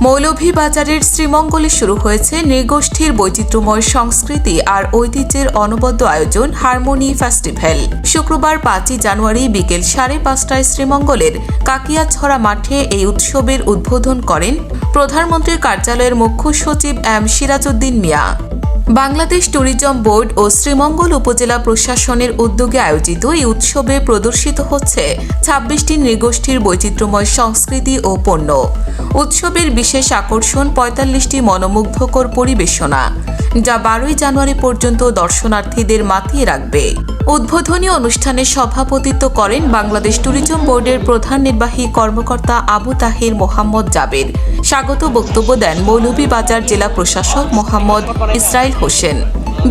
মৌলভীবাজারের শ্রীমঙ্গলে শুরু হয়েছে নৃগোষ্ঠীর বৈচিত্র্যময় সংস্কৃতি আর ঐতিহ্যের অনবদ্য আয়োজন হারমোনি ফেস্টিভ্যাল। শুক্রবার 5 জানুয়ারি বিকেল 5:30টায় শ্রীমঙ্গলের কাকিয়াছড়া মাঠে এই উৎসবের উদ্বোধন করেন প্রধানমন্ত্রীর কার্যালয়ের মুখ্য সচিব এম সিরাজউদ্দিন মিয়া। বাংলাদেশ ট্যুরিজম বোর্ড ও শ্রীমঙ্গল উপজেলা প্রশাসনের উদ্যোগে আয়োজিত এই উৎসবে প্রদর্শিত হচ্ছে 26টি নৃগোষ্ঠীর বৈচিত্র্যময় সংস্কৃতি ও পণ্য। উৎসবের বিশেষ আকর্ষণ 45টি মনোমুগ্ধকর পরিবেশনা, যা 12 জানুয়ারি পর্যন্ত দর্শনার্থীদের মাতিয়ে রাখবে। উদ্বোধনী অনুষ্ঠানে সভাপতিত্ব করেন বাংলাদেশ ট্যুরিজম বোর্ডের প্রধান নির্বাহী কর্মকর্তা আবু তাহির মোহাম্মদ জাবের। স্বাগত বক্তব্য দেন মৌলভীবাজার জেলা প্রশাসক মোহাম্মদ ইসরাইল হোসেন।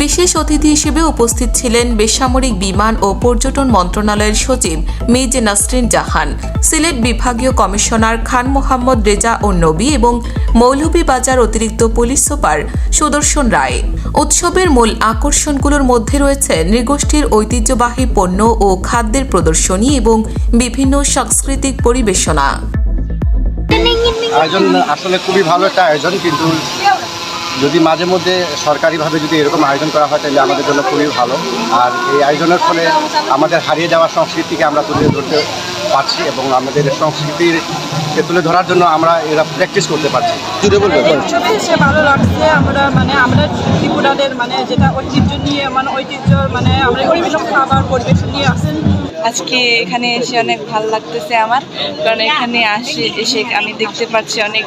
বিশেষ অতিথি হিসেবে উপস্থিত ছিলেন বেসামরিক বিমান ও পর্যটন মন্ত্রণালয়ের সচিব মিজ নাসরিন জাহান, সিলেট বিভাগীয় কমিশনার খান মোহাম্মদ রেজা ও নবী এবং মৌলভীবাজার অতিরিক্ত পুলিশ সুপার সুদর্শন রায়। উৎসবের মূল আকর্ষণগুলোর মধ্যে রয়েছে নৃগোষ্ঠীর ঐতিহ্যবাহী পণ্য ও খাদ্যের প্রদর্শনী এবং বিভিন্ন সাংস্কৃতিক পরিবেশনা। আয়োজন আসলে খুবই ভালো একটা আয়োজন, কিন্তু যদি মাঝে মধ্যে সরকারিভাবে যদি এরকম আয়োজন করা হয় তাহলে আমাদের জন্য খুবই ভালো। আর এই আয়োজনের ফলে আমাদের হারিয়ে যাওয়া সংস্কৃতিকে আমরা তুলে ধরতে পারছি এবং আমাদের সংস্কৃতিকে তুলে ধরার জন্য আমরা এরা প্র্যাকটিস করতে পারছি। উৎসবে এসে ভালো লাগছে। আমরা ত্রিপুরাদের যেটা ঐতিহ্য নিয়ে আমরা বিভিন্ন খাবার পরিবেশন নিয়ে আসি। আজকে এখানে এসে অনেক ভালো লাগতেছে আমার, কারণ এখানে এসে আমি দেখতে পাচ্ছি অনেক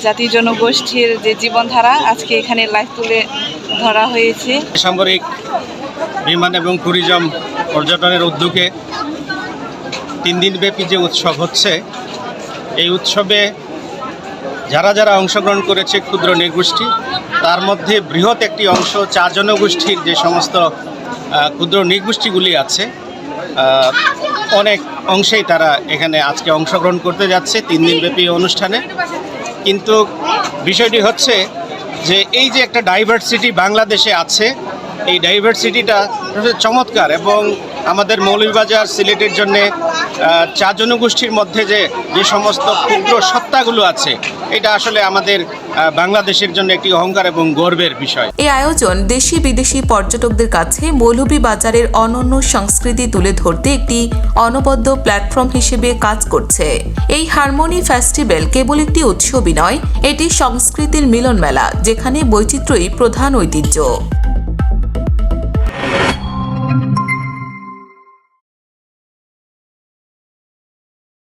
জাতি জনগোষ্ঠীর যে জীবনধারা আজকে এখানে লাইভ তুলে ধরা হয়েছে। বেসামরিক বিমান এবং ট্যুরিজম পর্যটনের উদ্যোগে 3 দিনব্যাপী যে উৎসব হচ্ছে, এই উৎসবে যারা যারা অংশগ্রহণ করেছে ক্ষুদ্র নৃগোষ্ঠী, তার মধ্যে বৃহৎ একটি অংশ চা জনগোষ্ঠীর যে সমস্ত ক্ষুদ্র নৃগোষ্ঠীগুলি আছে, অনেক অংশেই তারা এখানে আজকে অংশগ্রহণ করতে যাচ্ছে 3 দিনব্যাপী অনুষ্ঠানে। কিন্তু বিষয়টি হচ্ছে যে এই যে একটা ডাইভার্সিটি বাংলাদেশে আছে, এই ডাইভার্সিটিটা চমৎকার এবং আমাদের মৌলভীবাজার সিলেটের জন্যে চা জনগোষ্ঠীর মধ্যে যে সমস্ত ক্ষুদ্র সত্তাগুলো আছে, এটা আসলে আমাদের বাংলাদেশের জন্য একটি অহংকার এবং গর্বের বিষয়। এই আয়োজন দেশি বিদেশি পর্যটকদের কাছে মৌলভীবাজারের অনন্য সংস্কৃতি তুলে ধরতে একটি অনবদ্য প্ল্যাটফর্ম হিসেবে কাজ করছে। এই হারমোনি ফেস্টিভ্যাল কেবল একটি উৎসবই নয়, এটি সংস্কৃতির মিলন মেলা, যেখানে বৈচিত্র্যই প্রধান ঐতিহ্য।